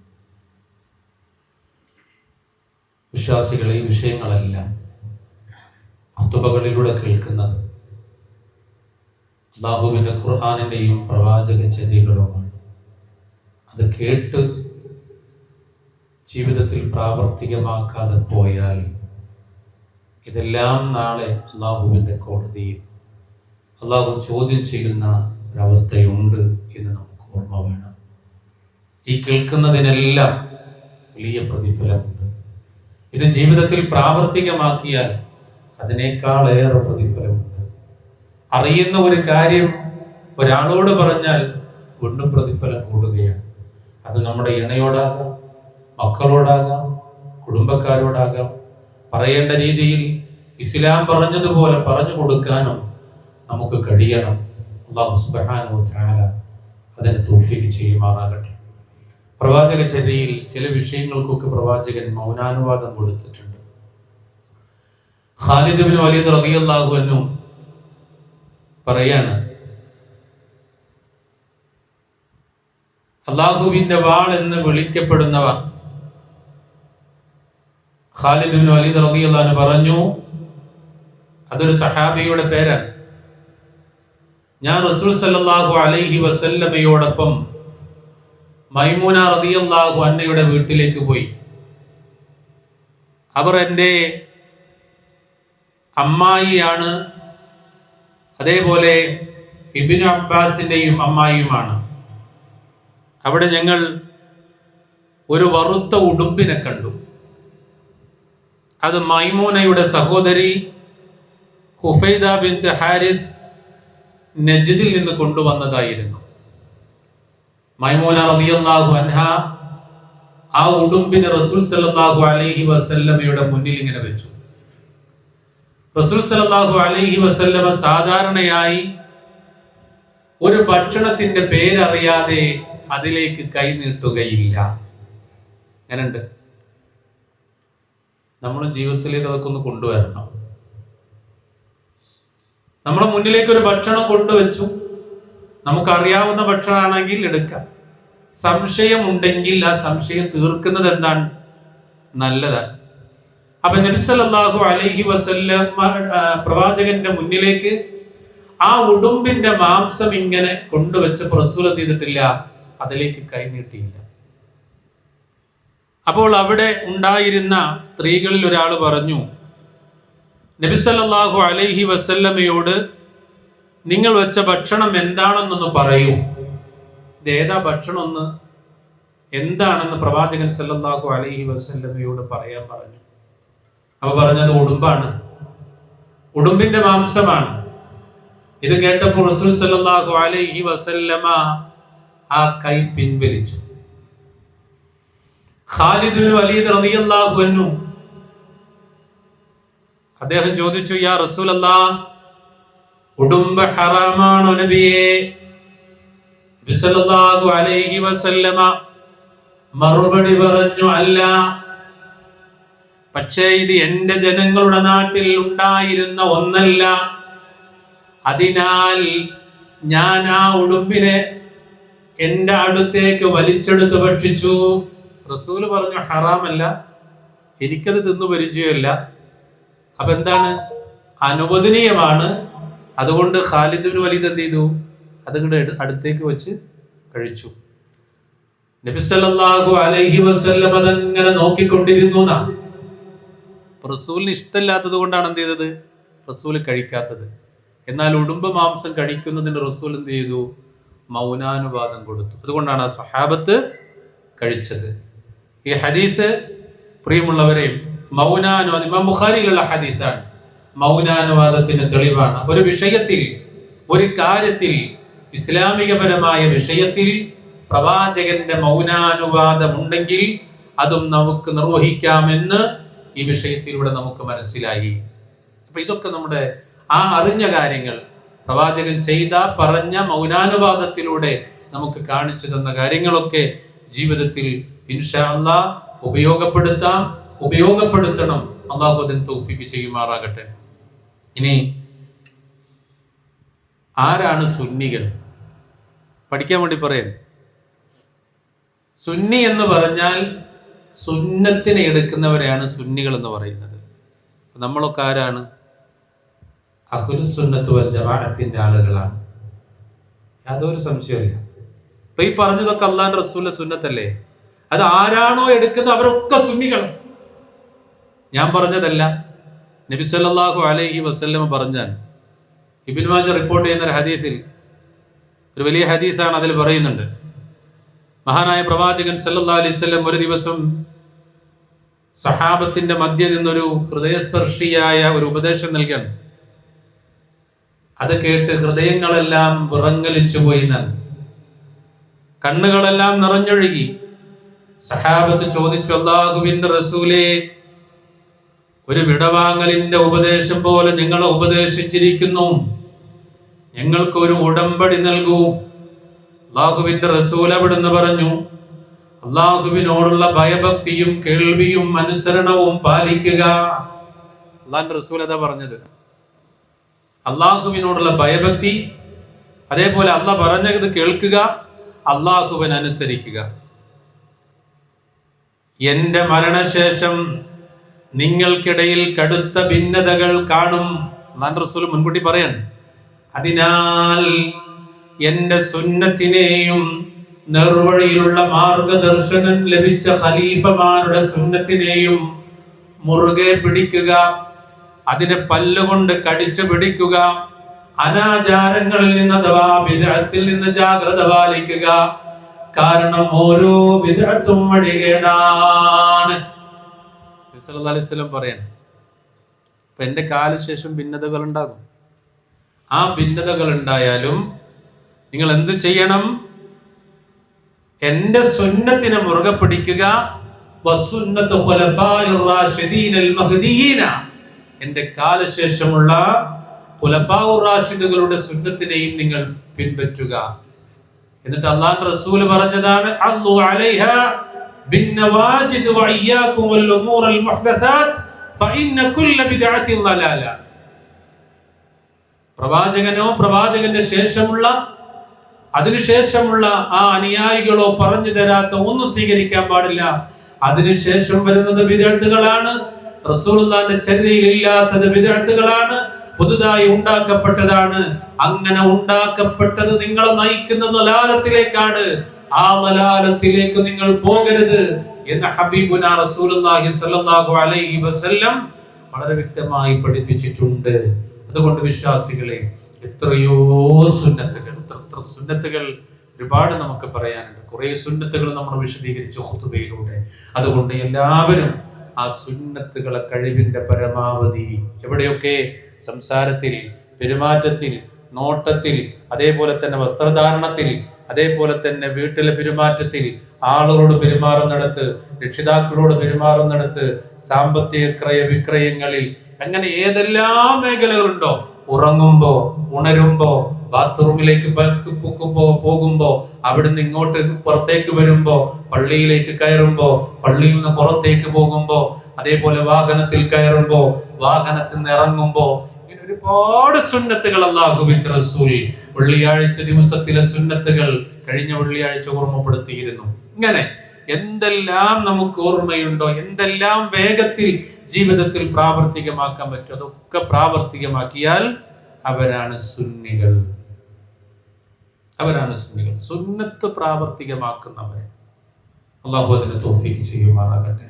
വിശ്വാസികളെ, ഈ വിഷയങ്ങളെല്ലാം ഖുതുബകളിലൂടെ കേൾക്കുന്നത് അല്ലാഹുവിന്റെ ഖുർആനിന്റെയും പ്രവാചക ചര്യകളുമാണ്. അത് കേട്ട് ജീവിതത്തിൽ പ്രാവർത്തികമാക്കാതെ പോയാൽ ഇതെല്ലാം നാളെ അല്ലാഹുവിന്റെ കോടതിയിൽ അല്ലാഹു ചോദ്യം ചെയ്യുന്ന ഒരവസ്ഥയുണ്ട് എന്ന് നമുക്ക് ഓർമ്മ വേണം. ഈ കേൾക്കുന്നതിനെല്ലാം വലിയ പ്രതിഫലമുണ്ട്. ഇത് ജീവിതത്തിൽ പ്രാവർത്തികമാക്കിയാൽ അതിനേക്കാളേറെ പ്രതിഫലമുണ്ട്. അറിയുന്ന ഒരു കാര്യം ഒരാളോട് പറഞ്ഞാൽ വീണ്ടും പ്രതിഫലം കൂടുകയാണ്. അത് നമ്മുടെ ഇണയോടാകാം, മക്കളോടാകാം, കുടുംബക്കാരോടാകാം. പറയേണ്ട രീതിയിൽ ഇസ്ലാം പറഞ്ഞതുപോലെ പറഞ്ഞു കൊടുക്കാനും നമുക്ക് കഴിയണം. അല്ലാഹു സുബ്ഹാനഹു വ തആല അതിനെ തൗഫീഖ് ചെയ്യുമാറാകട്ടെ. പ്രവാചക ചര്യയിൽ ചില വിഷയങ്ങൾക്കൊക്കെ പ്രവാചകൻ മൗനാനുവാദം കൊടുത്തിട്ടുണ്ട്. ഖാലിദ് ഇബ്നു വലീദ് റളിയല്ലാഹു അൻഹു പറയാണ്, അള്ളാഹുവിന്റെ വാൾ എന്ന് വിളിക്കപ്പെടുന്നവർ, ഖാലിദ് ഇബ്നു വലീദ് റളിയല്ലാഹു അൻഹു പറഞ്ഞു, അതൊരു സഹാബിയുടെ പേരാണ്. ഞാൻ റസൂൽ സല്ലല്ലാഹു അലൈഹി വസല്ലമയോടൊപ്പം മൈമൂന റളിയല്ലാഹു അൻഹയുടെ വീട്ടിലേക്ക് പോയി. അവർ എൻ്റെ അമ്മായിയാണ്, അതേപോലെ ഇബ്നു അബ്ബാസിന്റെയും അമ്മായിയുമാണ്. അവിടെ ഞങ്ങൾ ഒരു വറുത്ത ഉടുമ്പിനെ കണ്ടു. അത് മൈമൂനയുടെ സഹോദരി ഹുഫൈദ ബിൻത് ഹാരിസ് നജ്ദിൽ നിന്ന് കൊണ്ടുവന്നതായിരുന്നു. മൈമൂന റളിയല്ലാഹു അൻഹ ആ ഉടുമ്പിനെ റസൂൽ സല്ലല്ലാഹു അലൈഹി വസല്ലമയുടെ മുന്നിൽ ഇങ്ങനെ വെച്ചു. റസൂൽ സല്ലല്ലാഹു അലൈഹി വസല്ലമ സാധാരണയായി ഒരു ഭക്ഷണത്തിന്റെ പേരറിയാതെ അതിലേക്ക് കൈ നീട്ടുകയില്ല. അങ്ങനെയുണ്ട്. നമ്മുടെ ജീവിതത്തിലേക്ക് അതൊക്കെ ഒന്ന് കൊണ്ടുവരണം. നമ്മുടെ മുന്നിലേക്ക് ഒരു ഭക്ഷണം കൊണ്ടുവച്ചു, നമുക്കറിയാവുന്ന ഭക്ഷണമാണെങ്കിൽ എടുക്കാം. സംശയം ഉണ്ടെങ്കിൽ ആ സംശയം തീർക്കുന്നത് എന്താണ്? നല്ലതാണ്. അപ്പൊ നബി സല്ലല്ലാഹു അലൈഹി വസല്ലം പ്രവാചകന്റെ മുന്നിലേക്ക് ആ ഉടുമ്പിന്റെ മാംസം ഇങ്ങനെ കൊണ്ടുവച്ച് റസൂൽ എന്ത് ചെയ്തിട്ടില്ല? അതിലേക്ക് കൈ നീട്ടിയില്ല. അപ്പോൾ അവിടെ ഉണ്ടായിരുന്ന സ്ത്രീകളിൽ ഒരാൾ പറഞ്ഞു, നബി സല്ലല്ലാഹു അലൈഹി വസല്ലമയോട് നിങ്ങൾ വെച്ച ഭക്ഷണം എന്താണെന്നൊന്ന് പറയൂ. ഇതേതാ ഭക്ഷണം ഒന്ന് എന്താണെന്ന് പ്രവാചകൻ സല്ലല്ലാഹു അലൈഹി വസല്ലമയോട് പറയാൻ പറഞ്ഞു. അപ്പൊ പറഞ്ഞത് ഉടുമ്പാണ്, ഉടുമ്പിന്റെ മാംസമാണ്. ഇത് കേട്ടപ്പോൾ റസൂൽ സല്ലല്ലാഹു അലൈഹി വസല്ലമ ആ കൈ പിൻവലിച്ചു. ഖാലിദ് ഇബ്നു വലീദ് റളിയല്ലാഹു അൻഹു അദ്ദേഹം ചോദിച്ചു, യാ റസൂലല്ലാഹ്, ഉടുമ്പ് ഹറാമാണോ നബിയേ? നബി സല്ലല്ലാഹു അലൈഹി വസല്ലമ മറുപടി പറഞ്ഞു, അല്ല, പക്ഷേ ഇത് എന്റെ ജനങ്ങളുടെ നാട്ടിൽ ഉണ്ടായിരുന്ന ഒന്നല്ല, അതിനാൽ ഞാൻ ആ ഉടുമ്പിനെ എന്റെ അടുത്തേക്ക് വലിച്ചെടുത്ത് ഭക്ഷിച്ചു. റസൂല് പറഞ്ഞു ഹറാമല്ല, എനിക്കത് തിന്നു പരിചയമല്ല. അപ്പൊ എന്താണ്? അനുവദനീയമാണ്. അതുകൊണ്ട് ഖാലിദ് ഇബ്നു വലീദ് എന്ത് ചെയ്തു? അതിങ്ങോട്ട് അടുത്തേക്ക് വെച്ച് കഴിച്ചു. നബി സല്ലല്ലാഹു അലൈഹി വസല്ലം അതങ്ങനെ നോക്കിക്കൊണ്ടിരുന്നു. റസൂലിന് ഇഷ്ടമില്ലാത്തത് കൊണ്ടാണ് എന്ത് ചെയ്തത്? റസൂല് കഴിക്കാത്തത്. എന്നാൽ ഉടുമ്പ് മാംസം കഴിക്കുന്നതിന് റസൂൽ എന്ത് ചെയ്തു? മൗനാനുവാദം കൊടുത്തു. അതുകൊണ്ടാണ് ആ സ്വഹാബത്ത് കഴിച്ചത്. ഈ ഹദീസ് പ്രിയമുള്ളവരെ മൗനാനുവാദം ഇമാം ബുഖാരിയിലുള്ള ഹദീസാണ്. മൗനാനുവാദത്തിന് തെളിവാണ്. ഒരു വിഷയത്തിൽ, ഒരു കാര്യത്തിൽ, ഇസ്ലാമികപരമായ വിഷയത്തിൽ പ്രവാചകന്റെ മൗനാനുവാദം ഉണ്ടെങ്കിൽ അതും നമുക്ക് നിർവഹിക്കാമെന്ന് ഈ വിഷയത്തിലൂടെ നമുക്ക് മനസ്സിലായി. അപ്പൊ ഇതൊക്കെ നമ്മുടെ ആ അറിഞ്ഞ കാര്യങ്ങൾ പ്രവാചകൻ ചെയ്ത പറഞ്ഞ മൗനാനുവാദത്തിലൂടെ നമുക്ക് കാണിച്ചു തന്ന കാര്യങ്ങളൊക്കെ ജീവിതത്തിൽ ഇൻഷാ അല്ലാഹ് ഉപയോഗപ്പെടുത്തണം. അല്ലാഹു അതിന് തൗഫീഖ് ചെയ്യുമാറാകട്ടെ. ഇനി ആരാണ് സുന്നികൾ? പഠിക്കാൻ വേണ്ടി പറയാൻ. സുന്നി എന്ന് പറഞ്ഞാൽ സുന്നത്തിനെ എടുക്കുന്നവരെയാണ് സുന്നികൾ എന്ന് പറയുന്നത്. നമ്മളൊക്കെ ആരാണ്? അഹ്ലുസ് സുന്നത്ത് വൽ ജമാഅത്തിന്റെ ആളുകളാണ്. യാതൊരു സംശയമില്ല. ഇപ്പൊ ഈ പറഞ്ഞതൊക്കെ അല്ലാഹുവിന്റെ റസൂലിന്റെ സുന്നത്തല്ലേ? അത് ആരാണോ എടുക്കുന്നത് അവരൊക്കെ സുന്നികൾ. ഞാൻ പറഞ്ഞതല്ല, നബി സല്ലല്ലാഹു അലൈഹി വസല്ലം പറഞ്ഞാൽ. ഇബ്നു മാജ റിപ്പോർട്ട് ചെയ്യുന്ന ഒരു ഹദീസിൽ, ഒരു വലിയ ഹദീസാണ്, അതിൽ പറയുന്നുണ്ട്, മഹാനായ പ്രവാചകൻ സല്ലല്ലാഹു അലൈഹി വസല്ലം ഒരു ദിവസം സഹാബത്തിന്റെ മധ്യ നിന്നൊരു ഹൃദയസ്പർശിയായ ഒരു ഉപദേശം നൽകാൻ. അത് കേട്ട് ഹൃദയങ്ങളെല്ലാം വിറങ്ങലിച്ചു പോയി, കണ്ണുകളെല്ലാം നിറഞ്ഞൊഴുകി. സഹാബത്ത് ചോദിച്ചു, അല്ലാഹുവിന്റെ റസൂലേ, ഒരു വിടവാങ്ങലിന്റെ ഉപദേശം പോലെ ഞങ്ങളെ ഉപദേശിച്ചിരിക്കുന്നു, ഞങ്ങൾക്കൊരു ഉടമ്പടി നൽകൂ. അള്ളാഹുവിന്റെ റസൂൽ അവിടുന്ന് പറഞ്ഞു, അള്ളാഹുവിനോടുള്ള ഭയഭക്തിയും കേൾവിയും അനുസരണവും പാലിക്കുക. അള്ളാഹുവിന്റെ റസൂൽ അതാ പറഞ്ഞത്. അള്ളാഹുവിനോടുള്ള ഭയഭക്തി, അതേപോലെ അള്ളാഹ് പറഞ്ഞത് കേൾക്കുക, അള്ളാഹുവിനെ അനുസരിക്കുക. എന്റെ മരണശേഷം നിങ്ങൾക്കിടയിൽ കടുത്ത ഭിന്നതകൾ കാണും. അള്ളാഹുവിന്റെ റസൂൽ മുൻകൂട്ടി പറയാൻ. അതിനാൽ എന്റെ സുന്നത്തിനെയും നേർവഴിയിലുള്ള മാർഗദർശനം ലഭിച്ച ഖലീഫമാരുടെ സുന്നത്തിനെയും മുറുകെ പിടിക്കുക, അതിനെ പല്ലുകൊണ്ട് കടിച്ചു പിടിക്കുക, അനാചാരങ്ങളിൽ നിന്ന് അഥവാ ബിദ്അത്തിൽ നിന്ന് ജാഗ്രത പാലിക്കുക. കാരണം ഓരോ ബിദ്അത്തും വഴികേടാണ്. നബി സല്ലല്ലാഹു അലൈഹി വസല്ലം പറയാണ്, അപ്പൊ എന്റെ കാലശേഷം ഭിന്നതകൾ ഉണ്ടാകും. ആ ഭിന്നതകൾ ഉണ്ടായാലും നിങ്ങൾ എന്ത് ചെയ്യണം? എന്റെ സുന്നത്തിനെ മുറുകെ പിടിക്കുക. വസുന്നത്തു ഖുലഫാഇർ റാഷിദീനൽ മഹ്ദിയീന, എന്റെ കാലശേഷമുള്ള ഖുലഫാഉർ റാഷിദുകളുടെ സുന്നത്തിനെയും നിങ്ങൾ പിൻപറ്റുക. എന്നിട്ട് അല്ലാഹുവിന്റെ റസൂൽ പറഞ്ഞതാണ്, അല്ലു അലൈഹാ ബിന്നവാജിദ് വഇയ്യാകും വൽ ഉമൂറൽ മുഹ്ദസാത്ത് ഫഇന്ന കുല്ല ബിദ്അത്തിൻ ളലാല. പ്രവാചകനോ പ്രവാചകന്റെ ശേഷമുള്ള അതിനുശേഷമുള്ള ആ അനുയായികളോ പറഞ്ഞു തരാത്ത ഒന്നും സ്വീകരിക്കാൻ പാടില്ല. അതിനുശേഷം വരുന്നത് ബിദ്അത്തുകളാണ്. റസൂലുള്ളാഹിന്റെ ചര്യയിൽ ഇല്ലാത്തത് ബിദ്അത്തുകളാണ്, പുതുതായി ഉണ്ടാക്കപ്പെട്ടതാണ്. അങ്ങനെ ഉണ്ടാക്കപ്പെട്ടത് നിങ്ങളെ നയിക്കുന്ന ദലാലത്തിലേക്കാണ്. ആ ദലാലത്തിലേക്ക് നിങ്ങൾ പോകരുത് എന്ന് ഹബീബുനാ റസൂലുള്ളാഹി സ്വല്ലല്ലാഹു അലൈഹി വസല്ലം വളരെ വ്യക്തമായി പഠിപ്പിച്ചിട്ടുണ്ട്. അതുകൊണ്ട് വിശ്വാസികളെ, എത്രയോ സുന്നത്തുകൾ, സുന്നത്തുകൾ ഒരുപാട് നമുക്ക് പറയാനുണ്ട്. കുറെ സുന്നത്തുകൾ നമ്മൾ വിശദീകരിച്ചു ഖുതുബയിലൂടെ. അതുകൊണ്ട് എല്ലാവരും ആ സുന്നത്തുകളെ കഴിവിന്റെ പരമാവധി എവിടെയൊക്കെ സംസാരത്തിൽ, പെരുമാറ്റത്തിൽ, നോട്ടത്തിൽ, അതേപോലെ തന്നെ വസ്ത്രധാരണത്തിൽ, അതേപോലെ തന്നെ വീട്ടിലെ പെരുമാറ്റത്തിൽ, ആളുകളോട് പെരുമാറുന്നിടത്ത്, രക്ഷിതാക്കളോട് പെരുമാറുന്നിടത്ത്, സാമ്പത്തിക ക്രയ വിക്രയങ്ങളിൽ, അങ്ങനെ ഏതെല്ലാം മേഖലകളുണ്ടോ, ഉറങ്ങുമ്പോ, ഉണരുമ്പോ, ബാത്റൂമിലേക്ക് പോകുമ്പോ, അവിടുന്ന് ഇങ്ങോട്ട് പുറത്തേക്ക് വരുമ്പോ, പള്ളിയിലേക്ക് കയറുമ്പോ, പള്ളിയിൽ നിന്ന് പുറത്തേക്ക് പോകുമ്പോ, അതേപോലെ വാഹനത്തിൽ കയറുമ്പോ, വാഹനത്തിൽ നിന്ന് ഇറങ്ങുമ്പോ, ഇങ്ങനെ ഒരുപാട് സുന്നത്തുകൾ അല്ലാഹുവിന്റെ റസൂൽ വെള്ളിയാഴ്ച ദിവസത്തിലെ സുന്നത്തുകൾ കഴിഞ്ഞ വെള്ളിയാഴ്ച ഓർമ്മപ്പെടുത്തിയിരുന്നു. ഇങ്ങനെ എന്തെല്ലാം നമുക്ക് ഓർമ്മയുണ്ടോ, എന്തെല്ലാം വേഗത്തിൽ ജീവിതത്തിൽ പ്രാവർത്തികമാക്കാൻ പറ്റും, അതൊക്കെ പ്രാവർത്തികമാക്കിയാൽ അവരാണ് സുന്നികൾ. അവരാണ് സുന്നികൾ. സുന്നത്ത് പ്രാവർത്തികമാക്കുന്നവരെ അല്ലാഹു അതിനെ തൗഫീഖ് ചെയ്യുമാറാകട്ടെ.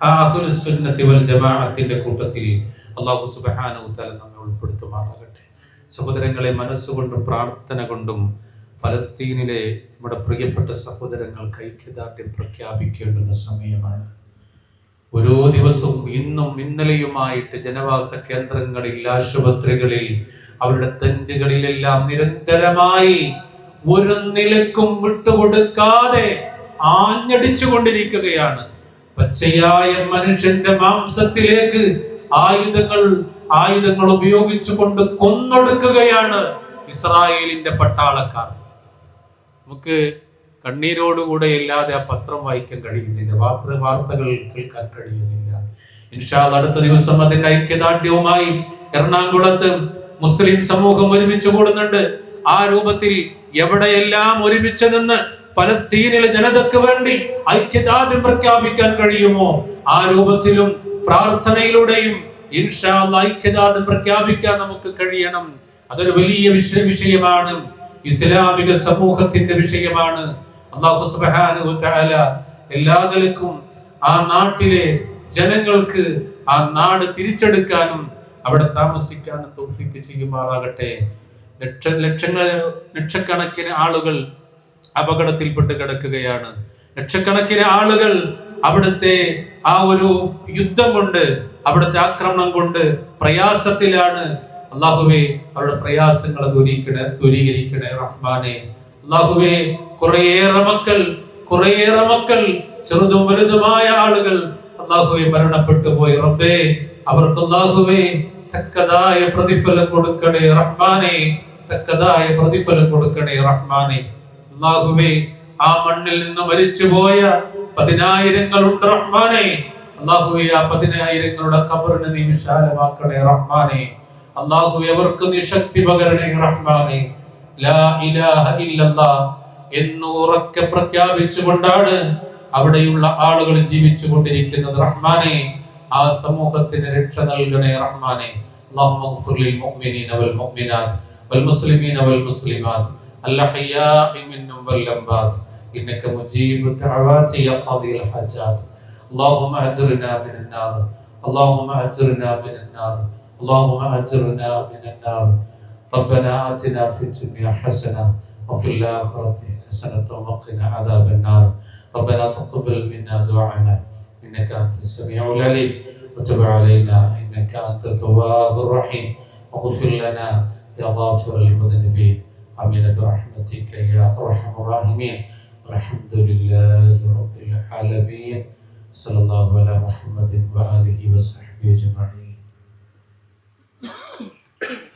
ആ അഹ്ലുസ് സുന്നത്തി വൽ ജമാഅത്തിന്റെ കൂട്ടത്തിൽ അല്ലാഹു സുബ്ഹാനഹു വ തആല നമ്മെ ഉൾപ്പെടുത്തുമാറാകട്ടെ. സഹോദരങ്ങളെ, മനസ്സുകൊണ്ടും പ്രാർത്ഥന കൊണ്ടും ഫലസ്തീനിലെ നമ്മുടെ പ്രിയപ്പെട്ട സഹോദരങ്ങൾക്ക് ഐക്യദാർഢ്യം പ്രഖ്യാപിക്കേണ്ടുന്ന സമയമാണ്. ഓരോ ദിവസവും ഇന്നും ഇന്നലെയുമായിട്ട് ജനവാസ കേന്ദ്രങ്ങളിൽ, ആശുപത്രികളിൽ, അവരുടെ ടെന്റുകളിലെല്ലാം നിരന്തരമായി ഒരു നിലക്കും വിട്ടുകൊടുക്കാതെ ആഞ്ഞടിച്ചു കൊണ്ടിരിക്കുകയാണ്. പച്ചയായ മനുഷ്യന്റെ മാംസത്തിലേക്ക് ആയുധങ്ങൾ ഉപയോഗിച്ചുകൊണ്ട് കൊന്നൊടുക്കുകയാണ് ഇസ്രായേലിന്റെ പട്ടാളക്കാർ. നമുക്ക് കണ്ണീരോടുകൂടെ ഇല്ലാതെ ആ പത്രം വായിക്കാൻ കഴിയുന്നില്ല, വാർത്തകൾ കേൾക്കാൻ കഴിയുന്നില്ല. ഇൻഷാ അല്ലാഹ് അടുത്ത ദിവസം അതിന്റെ ഐക്യദാർഢ്യവുമായി എറണാകുളത്ത് മുസ്ലിം സമൂഹം ഒരുമിച്ച് കൂടുന്നുണ്ട്. ആ രൂപത്തിൽ എവിടെയെല്ലാം ഒരുമിച്ച് നിന്ന് ഫലസ്തീനിലെ ജനതയ്ക്ക് വേണ്ടി ഐക്യദാർഢ്യം പ്രഖ്യാപിക്കാൻ കഴിയുമോ ആ രൂപത്തിലും പ്രാർത്ഥനയിലൂടെയും ഇൻഷാ അല്ലാഹ് ഐക്യദാർഢ്യം പ്രഖ്യാപിക്കാൻ നമുക്ക് കഴിയണം. അതൊരു വലിയ വിഷയമാണ്, ഇസ്ലാമിക സമൂഹത്തിന്റെ വിഷയമാണ്. അല്ലാഹു സുബ്ഹാനഹു വ തആല എല്ലാ നിലക്കും ആ നാട്ടിലെ ജനങ്ങൾക്ക് ആ നാട് തിരിച്ചെടുക്കാനും അവിടെ താമസിക്കാനും തൗഫീഖ് ചെയ്യുമാറാകട്ടെ. ലക്ഷക്കണക്കിന് ആളുകൾ അപകടത്തിൽപ്പെട്ട് കിടക്കുകയാണ്. ലക്ഷക്കണക്കിന് ആളുകൾ അവിടുത്തെ ആ ഒരു യുദ്ധം കൊണ്ട്, അവിടുത്തെ ആക്രമണം കൊണ്ട് പ്രയാസത്തിലാണ്. അല്ലാഹുവേ, അവരുടെ പ്രയാസങ്ങളെ ദൂരീകരിക്കണേ റഹ്മാനെ. അല്ലാഹുവേ, കുറേയേറെ മക്കൾ ചെറുതും വലുതുമായ ആളുകൾ അല്ലാഹുവേ മരണപ്പെട്ടു പോയി. റബ്ബേ, അവർക്ക് അല്ലാഹുവേ തക്കതായ പ്രതിഫലം കൊടുക്കണേ റഹ്മാനെ. തക്കതായ പ്രതിഫലം കൊടുക്കണേ റഹ്മാനെ. അല്ലാഹുവേ, ആ മണ്ണിൽ നിന്ന് മരിച്ചുപോയ 10,000 ഉണ്ട് റഹ്മാനെ. അല്ലാഹുവേ, ആ 10,000 ഖബറിനെ നീ വിശാലമാക്കണേ റഹ്മാനെ. അല്ലാഹുവേ, അവർക്ക് നീ ശക്തി പകരണേ റഹ്മാനെ. ലാ ഇലാഹ ഇല്ലല്ലാഹ് എന്ന് ഉറക്കെ പ്രഖ്യാപിച്ചുകൊണ്ടാണ് അവിടെയുള്ള ആളുകൾ ജീവിച്ചു കൊണ്ടിരിക്കുന്നത് റഹ്മാനെ. ആ സമൂഹത്തിന് രക്ഷ നൽകണേ റഹ്മാനെ. اللهم اغفر للمؤمنين والمؤمنات والمسلمين والمسلمات الأحياء منهم والأموات إنك مجيب الدعوات يا قاضي الحاجات. اللهم أجرنا من النار، اللهم أجرنا من النار، اللهم أجرنا من النار. ربنا آتنا في الدنيا حسنة وفي الآخرة حسنة وقنا عذاب النار. ربنا تقبل منا دعاءنا إنك أنت السميع العليم وتب علينا إنك أنت التواب الرحيم واغفر لنا يا غافر المذنبين. آمين برحمتك يا أرحم الراحمين. والحمد لله رب العالمين. صلى الله على محمد وآله وصحبه أجمعين.